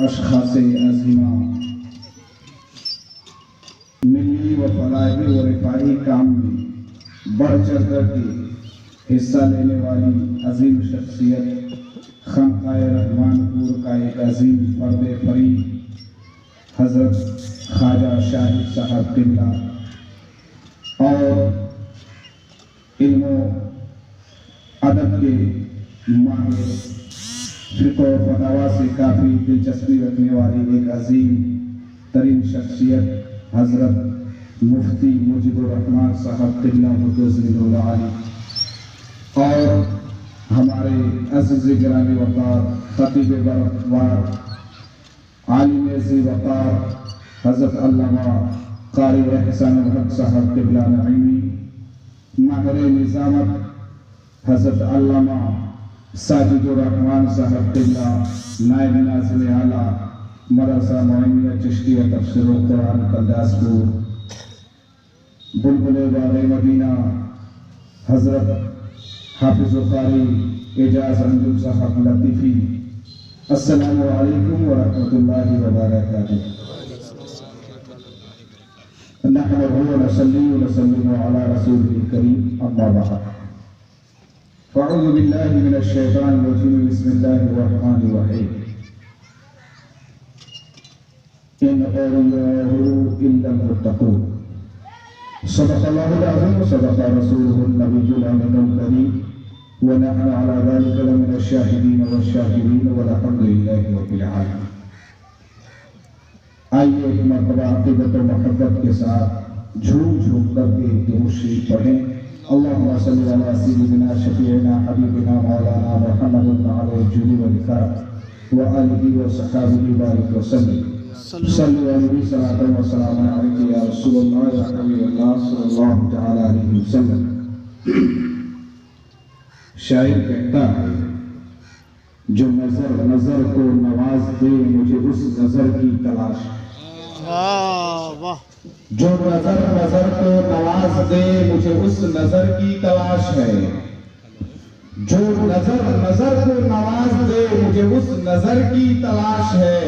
اشخاص عظیمہ ملی و فلاحی و رفاہی کام میں بڑھ چڑھ کر کے حصہ لینے والی عظیم شخصیت خانقاہ رحمان پور کا ایک عظیم فرد فرید حضرت خواجہ شاہد صاحب قبلہ اور علم و ادب کے ماہر فقہ و فتاوی سے کافی دلچسپی رکھنے والی ایک عظیم ترین شخصیت حضرت مفتی مجیب الرحمان صاحب قبلہ مدظر اللہ علیہ اور ہمارے عزیز گرامی وقار خطیب برکوار عالم ذی وقار حضرت علامہ قاری احسان الحق صاحب قبلہ نعیمی ماہر نظامت حضرت علامہ ساجد الرحمان صاحب قبلہ نائب ناظم اعلیٰ مدرسہ معینیہ چشتیہ تفسیر القرآن کلداسپور بلبل باغ مدینہ حضرت حافظ القاری اعجاز انجم صاحب لطیفی السلام علیکم ورحمۃ اللہ وبرکاتہ نحمده ونصلي ونسلم على رسوله الكريم اما بعد فاعوذ بالله من الشيطان الرجيم بسم الله الرحمن الرحيم ان اولياءه الا المتقون صدق الله العظيم وصدق رسوله النبي الامين الكريم ونحن على ذلك لمن الشاهدين والشاكرين والحمد لله رب العالمين. آئیے ایک مرتبہ عقیدت و محبت کے ساتھ جھوم جھوم کر کے درود شریف پڑھیں. اللہم صلی علی سیدنا شفیعنا حبیبنا مولانا محمد علیہ الجود والإکرام وآلہ وصحابہ بارک وسلم. صلی علیہ صلاۃ و سلام علیک یا رسول اللہ یا حبیب اللہ صلی اللہ تعالی علیہ وسلم. شاعر کہتا ہے جو نظر کو نواز دے مجھے اس نظر کی تلاش ہے. جو نظر کو نواز دے مجھے اس نظر کی تلاش ہے. جو نظر کو نواز دے مجھے اس نظر کی تلاش ہے.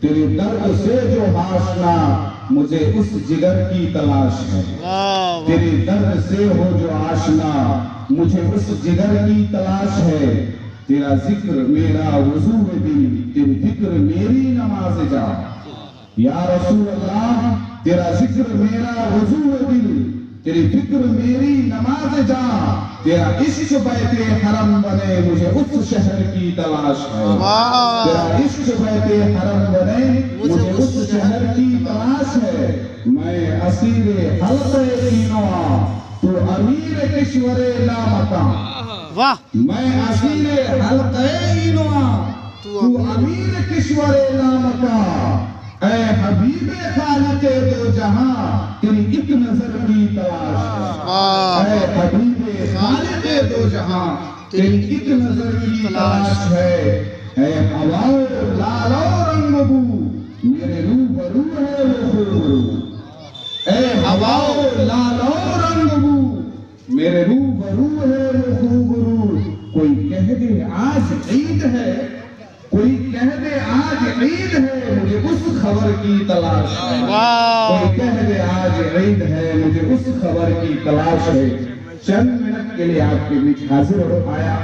تیرے درد سے جو آشنا مجھے اس جگر کی تلاش ہے. تیرے درد سے ہو جو آشنا مجھے اس جگر کی تلاش ہے. تیرا ذکر میرا وضو دل تیری فکر میری نماز جا. یا رسول اللہ تیرا ذکر میرا وضو دل تیری فکر میری نماز جا. تیرا عشق بیت حرم بنے مجھے اس شہر کی تلاش ہے. تیرا عشق بیت حرم بنے مجھے اس شہر کی تلاش ہے. میں اسیر حلقہ اینوا تو امیر کشور لامکان. میں اسیر حلقہ اینوا تو امیر کشور لامکان. اے حبیب خالق دو جہاں تیری ایک نظر کی تلاش ہے. اے حبیب خالق دو جہاں تیری ایک نظر کی تلاش ہے. اے ہواؤ لالو رنگ بو میرے روبرو ہے وہ خوبرو. اے ہواؤ لالو رنگ بو میرے روبرو ہے وہ خوبرو. کوئی کہہ دے آج عید ہے کوئی کہہ دے آج عید ہے مجھے اس خبر کی تلاش ہے. کوئی کہہ دے آج عید ہے مجھے اس خبر کی تلاش ہے. چند منٹ کے لیے آپ کے بیچ حاضر ہو آیا.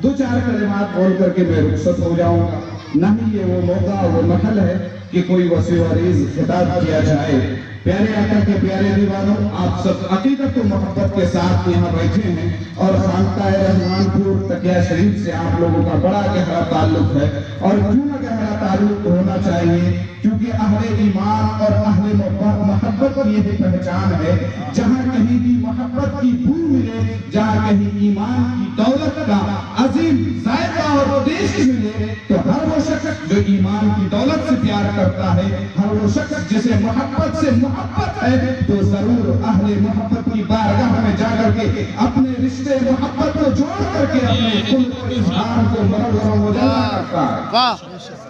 دو چار کلمات بول کر کے میں رخصت ہو جاؤں گا. نہ ہی یہ وہ موقع وہ محل ہے کہ کوئی وسیع و عریض خطاب کیا جائے. پیارے آقا کے پیارے دیوانوں آپ سب عقیدت و محبت کے ساتھ یہاں بیٹھے ہیں اور خانقاہ رحمان پور تقیہ شریف سے آپ لوگوں کا بڑا گہرا تعلق ہے. اور کیوں نہ گہرا تعلق ہونا چاہیے کیونکہ اہل ایمان اور اہل محبت کی یہ پہچان ہے. جہاں کہیں بھی محبت کی بو ملے جہاں کہیں ایمان کی دولت کا عظیم ذائقہ اور ٹیسٹ ملے تو ہر وہ شخص جو ایمان کی دولت سے پیار کرتا ہے ہر وہ شخص جسے محبت سے محبت ہے تو ضرور اہل محبت کی بارگاہ میں جا کر کے اپنے رشتے محبت کو جوڑ کر کے اپنے کل اظہار کو منور و مجلہ کرتا ہے.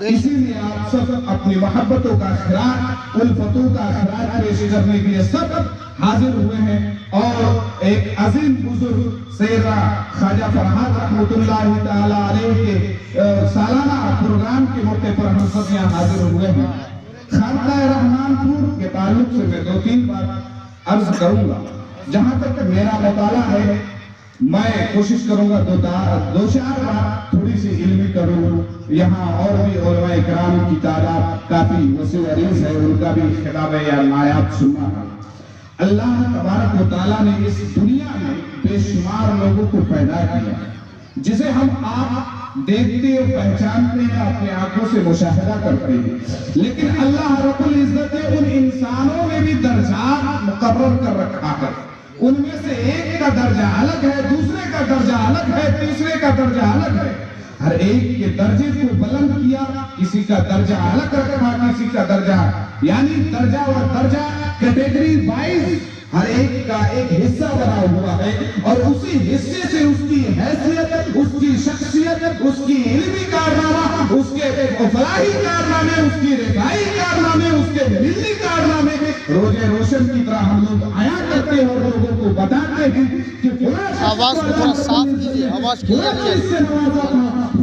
اسی لیے آپ سب اپنی محبتوں کا خراج الفتوں کا خراج پیش کرنے کے لیے سب حاضر ہوئے ہیں. اور ایک عظیم بزرگ سیدہ خواجہ فرہاد رحمۃ اللہ تعالی علیہ کے سالانہ پروگرام کے موقع پر ہم مقصد یہاں حاضر ہوئے ہیں، خانقاہ رحمان پور کے تعلق سے میں 2-3 بات عرض کروں گا۔ جہاں تک میرا مطالعہ ہے میں کوشش کروں گا 2-4 بات تھوڑی سی علمی کروں۔ یہاں اور بھی علماء اکرام کی تعداد کافی وسیع و عریض ہے، ان کا بھی خطاب یا نایاب سننا ہے۔ اللہ تبارک و تعالیٰ نے اس دنیا میں بے شمار لوگوں کو پیدا کیا جسے ہم آپ دیکھتے اور پہچانتے ہیں، اپنے آنکھوں سے مشاہدہ کرتے ہیں، لیکن اللہ رب العزت نے ان انسانوں میں بھی درجات مقرر کر رکھا ہے۔ ان میں سے ایک کا درجہ الگ ہے، دوسرے کا درجہ الگ ہے، تیسرے کا درجہ الگ ہے۔ ہر ایک کے درجے کو بلند کیا، کسی کا درجہ الگ رکھا، کسی کا درجہ یعنی درجہ اور درجہ کیٹیگری وائز ہر ایک کا ایک حصہ بنا ہوا ہے، اور اسی حصے سے اس کی حیثیت، اس کی شخصیت، اس کی علمی کارنامہ، اس کے فلاحی کارنامے، اس کی رفائی کارنامے، اس کے ملی کارنامے روزے روشن کی طرح ہم لوگ عیاں کرتے ہیں اور لوگوں کو بتاتے ہیں کہ آواز کو تھوڑا صاف کیجیے، آواز کلیئر کیجیے،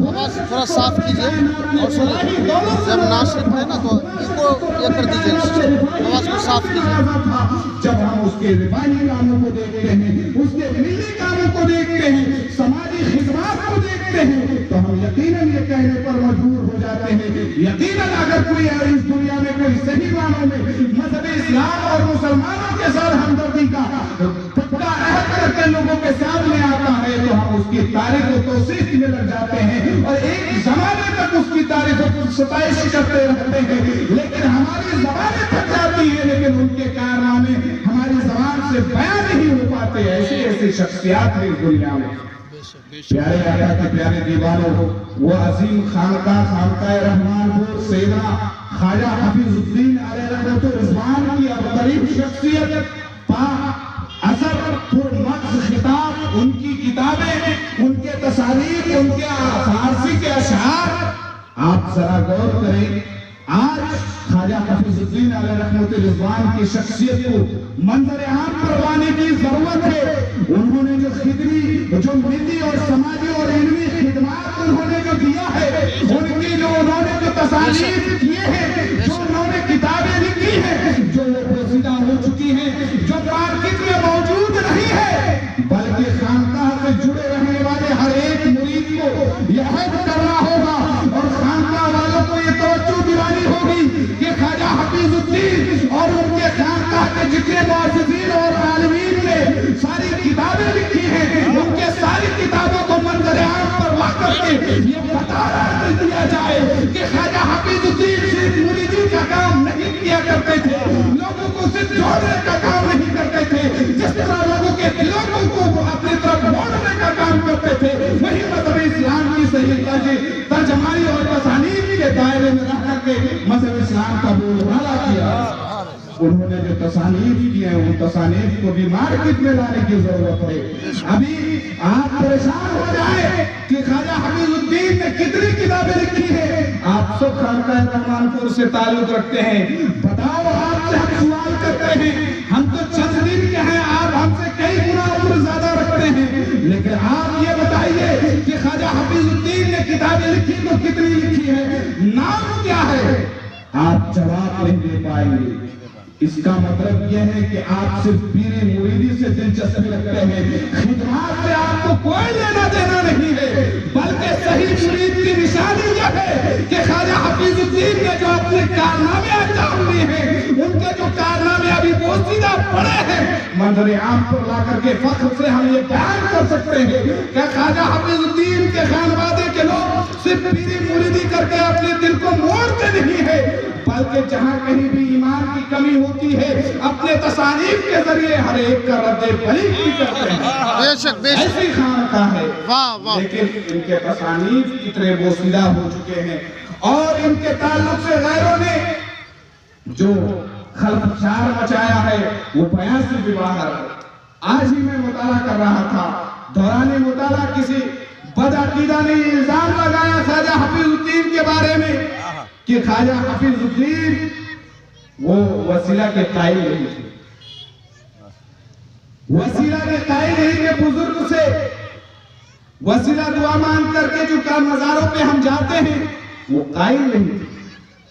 آواز تھوڑا صاف کیجیے، اور سنیے جب ناصر ہے نا تو اس کو یہ کر دیجیے، آواز کو صاف کیجیے۔ جب ہم اس کے رفائی کاموں کو دیکھتے ہیں، اس کے ملی کاموں کو دیکھتے ہیں، سماجی خدمات کو دیکھتے ہیں، تو ہم یقیناً یہ کہنے پر مجبور ہو جاتے ہیں، یقیناً اگر کوئی اس دنیا میں کوئی صحیح معنوں میں مذہب اسلام اور مسلمانوں کے ساتھ ہمدردی کا پکا عہد کر کے لوگوں کے سامنے آتا ہے تو ہم اس کی تعریف و توصیف میں لگ جاتے ہیں، اور ایک زمانے تک اس کی تعریف و ستائش کرتے رہتے ہیں، لیکن ہماری زبانیں تھک جاتی ہیں، لیکن ان کے کارنامے ہماری زبان سے بیان نہیں ہو پاتے۔ ایسی ایسی شخصیات ہیں اس دنیا میں۔ پیارے آقا کے پیارے دیوانوں، وہ عظیم خانقاہ رحمان پور سیدنا خواجہ حفیظ الدین علیہ رحمۃ رضوان کی ابتریب شخصیت اثر پرمغز خطاب، ان کی کتابیں، ان کے تصانیف، ان کے فارسی کے اشعار، آپ ذرا غور کریں۔ آج خواجہ حفیظ الدین علیہ رحمۃ رضوان کی شخصیت کو منظر عام پر لانے کی ضرورت ہے۔ انہوں نے جو خدمتی، جو ملی اور سماجی اور علمی خدمات انہوں نے جو دیا ہے، ان کی جو انہوں نے جو تصانیف کیے ہیں، جو انہوں نے کتابیں لکھی ہیں، جو پوشیدہ ہو چکی ہیں، جو مارکیٹ میں موجود نہیں ہے، بلکہ خانقاہ سے جڑے رہنے والے ہر ایک مرید کو یہ عہد کرنا ہوگا اور خانقاہ والوں کو یہ توجہ دلانی ہوگی کہ خواجہ حفیظ الدین اور ان کے خانقاہ کے جتنے معززین اور عالمین نے ساری کتابیں لکھی ہیں، ان کے ساری کتابوں کو منظر عام پر لا کر کے یہ بتانا دیا جائے کہ خواجہ حفیظ الدین صرف مریدی کا کام نہیں کیا کرتے تھے، لوگوں کو صرف جوڑنے کا کام نہیں کرتے تھے، جس طرح لوگوں کے دلوں کو اپنی طرف موڑنے کا کام کرتے تھے، وہی مذہب اسلام کی صحیح ترجمانی اور تصانیف کے دائرے میں رہ کر کے مذہب اسلام کا بول بالا کیا۔ انہوں نے جو تصانیف کی ہیں، ان تصانیف کو بھی مارکیٹ میں لانے کی ضرورت ہے۔ ابھی آپ پریشان ہو جائیں کہ خواجہ حفیظ الدین نے کتنی کتابیں لکھی ہیں۔ آپ سب خانقاہ رحمان پور سے تعلق رکھتے ہیں، بتاؤ، آپ سے ہم سوال کرتے ہیں، ہم تو چند دن کے ہیں، آپ ہم سے کئی گنا عمر زیادہ رکھتے ہیں، لیکن آپ یہ بتائیے کہ خواجہ حفیظ الدین نے کتابیں لکھی تو کتنی لکھی ہے، نام کیا ہے؟ آپ جواب نہیں دے پائیں گے۔ اس کا مطلب یہ ہے کہ آپ صرف پیری مریدی سے دلچسپی رکھتے ہیں، خدمات سے آپ کو کوئی لینا دینا نہیں ہے، بلکہ صحیح مرید کی نشانی یہ ہے کہ خواجہ حفیظ الدین نے جو اپنے کارنامے انجام دیے ہیں، ان کے جو کارنامے ابھی بوسیدہ پڑے ہیں، منظر عام پر لا کر کے فخر سے ہم یہ بیان کر سکتے ہیں کہ خواجہ حفیظ الدین کے خانوادے کے لوگ صرف پیری مریدی کر کے اپنے دل کو موڑتے نہیں ہے، بلکہ جہاں کہیں بھی ایمان کی کمی ہوتی ہے، اپنے تصانیف کے ذریعے ہر ایک کا رد بلی بھی کرتے ہیں۔ بے شک بے شک، ایسی خانقاہ ہے، لیکن ان کے تصانیف اتنے بوسیدہ ہو چکے ہیں، اور ان کے تعلق سے غیروں نے جو خلفشار مچایا ہے وہ بیان سے بھی باہر ہے۔ آج ہی میں مطالعہ کر رہا تھا، دوران مطالعہ کسی بدعقیدہ نے الزام لگایا خواجہ حفیظ الدین کے بارے میں کہ خواجہ حفیظ الدین وہ وسیلہ کے قائل نہیں تھے، وسیلہ کے قائل نہیں کہ بزرگ سے وسیلہ دعا مانگ کر کے جو مزاروں پہ ہم جاتے ہیں وہ قائل نہیں تھے،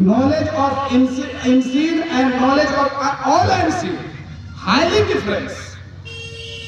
knowledge of unseen and knowledge of all unseen, highly difference।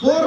4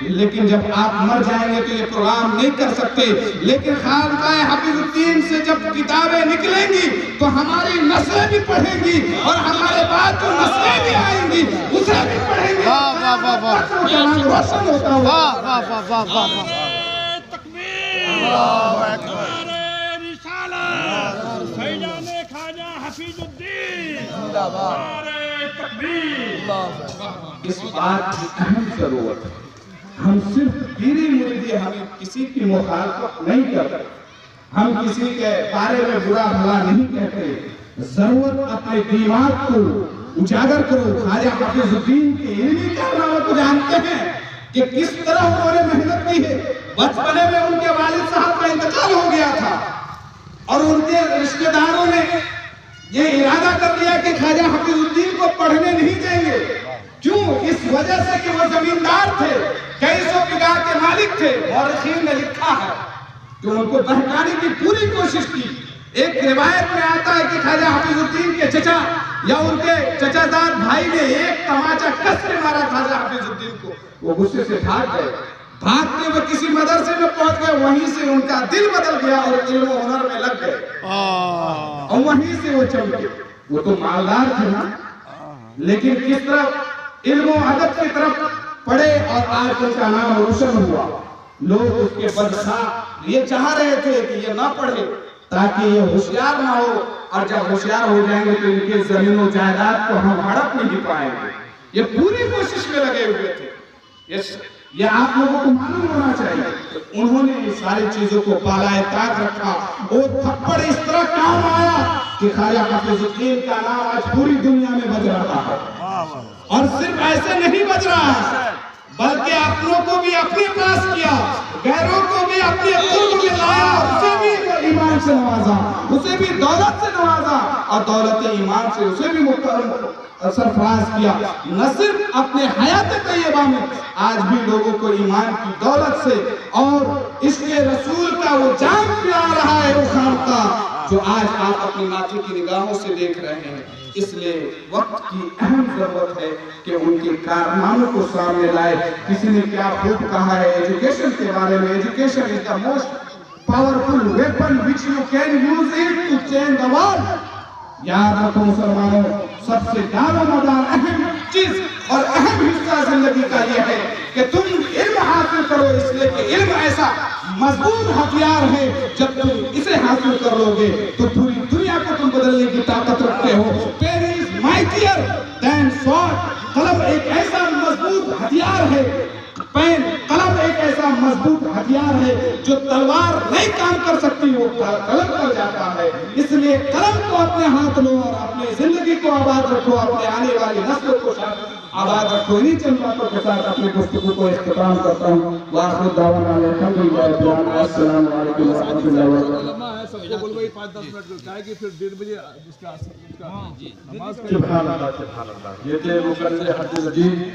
لیکن جب آپ مر جائیں گے تو یہ پروگرام نہیں کر سکتے. لیکن خانقاہ حفیظ الدین سے جب کتابیں نکلیں گی تو ہماری نسلیں بھی پڑھیں گی اور ہمارے بعد جو نسلیں بھی آئیں گی اسے بھی پڑھیں گی. واہ واہ واہ واہ روشن ہوتا ہوا. واہ واہ واہ واہ واہ واہ. اس بات کی اہم ضرورت ہے. ہم صرف پیری مریدی ہمیں کسی کی مخالفت نہیں کرتے, ہم کسی کے بارے میں برا بھلا نہیں کہتے. ضرورت اپنے دماغ کو اجاگر کرو. خواجہ حفیظ الدین کے علمی کارناموں کو جانتے ہیں کہ کس طرح انہوں نے محنت کی ہے. بچپنے میں ان کے والد صاحب کا انتقال ہو گیا تھا اور ان کے رشتہ داروں نے یہ ارادہ کر لیا کہ خواجہ حفیظ الدین کو پڑھنے نہیں دیں گے. کیوں؟ اس وجہ سے کہ وہ زمیندار تھے, کئی سو بیگھہ کے مالک تھے. مورخین نے لکھا ہے کہ ان کو بہکانے کی پوری کوشش کی. ایک روایت میں آتا ہے کہ خواجہ حفیظ الدین کے چچا یا ان کے چچا زاد بھائی نے ایک تماچا کس کے مارا خواجہ حفیظ الدین کو. وہ غصے سے بھاگ گئے. بھاگ کے وہ کسی مدرسے میں پہنچ گئے. وہیں سے ان کا دل بدل گیا اور علم و ہنر میں لگ گئے اور وہیں سے وہ چمکے. وہ تو مالدار تھے نا, لیکن کس طرح علم و ادب کی طرف پڑھے اور آج ان کا نام روشن ہوا. لوگ اس کے بدخواہ یہ چاہ رہے تھے کہ یہ نہ پڑھے تاکہ یہ ہوشیار نہ ہو, اور جب ہوشیار ہو جائیں گے تو ان کے زمین و جائیداد کو ہم ہڑپ نہیں پائیں گے. یہ پوری کوشش میں لگے ہوئے تھے. یہ آپ لوگوں کو معلوم ہونا چاہیے. انہوں نے یہ ساری چیزوں کو بالائے طاق رکھا. اور تھپڑ اس طرح کام آیا کہ خواجہ حفیظ الدین کا نام آج پوری دنیا میں بج رہا ہے. اور صرف ایسے نہیں بج رہا ہے بلکہ اپنوں کو بھی اپنے پاس کیا, غیروں کو بھی اپنے قرب میں لایا, اسے بھی ایمان سے نوازا, اسے بھی دولت سے نوازا اور دولت ایمان سے اسے بھی مکرم سرفراز کیا. نہ صرف اپنے حیات طیبہ میں آج بھی لوگوں کو ایمان کی دولت سے اور اس کے رسول کا وہ جام پلا رہا ہے, وہ خانقاہ جو آج آپ اپنی ماتھے کی نگاہوں سے دیکھ رہے ہیں. اس لیے وقت کی اہم ضرورت ہے کہ ان کے کارناموں کو سامنے لائے. کسی نے کیا خوب کہا ہے ایجوکیشن کے بارے میں, education is the most powerful weapon which you can use it to change the world. یاد رکھو مسلمانوں, سب سے دار و مدار اہم چیز اور اہم حصہ زندگی کا یہ ہے کہ تم علم حاصل کرو, اس لیے کہ علم ایسا مضبوط ہتھیار ہے جب تم اسے حاصل کر لو گے تو پوری دنیا کو تم بدلنے کی طاقت رکھتے ہو. Pen is mightier than sword. قلم ایک ایسا مضبوط ہتھیار ہے, پین قلم ایک ایسا مضبوط ہتھیار ہے جو تلوار نہیں کام کر سکتی, وہ قلم کر جاتا ہے. اس لیے قلم کو اپنے ہاتھ لو اور اپنی زندگی کو آباد رکھو, اپنے آنے والی نسل کو آباد رکھو. انہی چند باتوں کے ساتھ اپنے گفتگو کو اختتام کرتا ہوں. وآخر دعوانا الحمدللہ رب العالمین. السلام علیکم ورحمۃ اللہ وبرکاتہ. سب کو بولو 5-10 منٹ جائے گی, پھر 1:30 بجے اس کا نماز کا. سبحان اللہ سبحان اللہ. یہ تھے مقرر حفیظ الدین.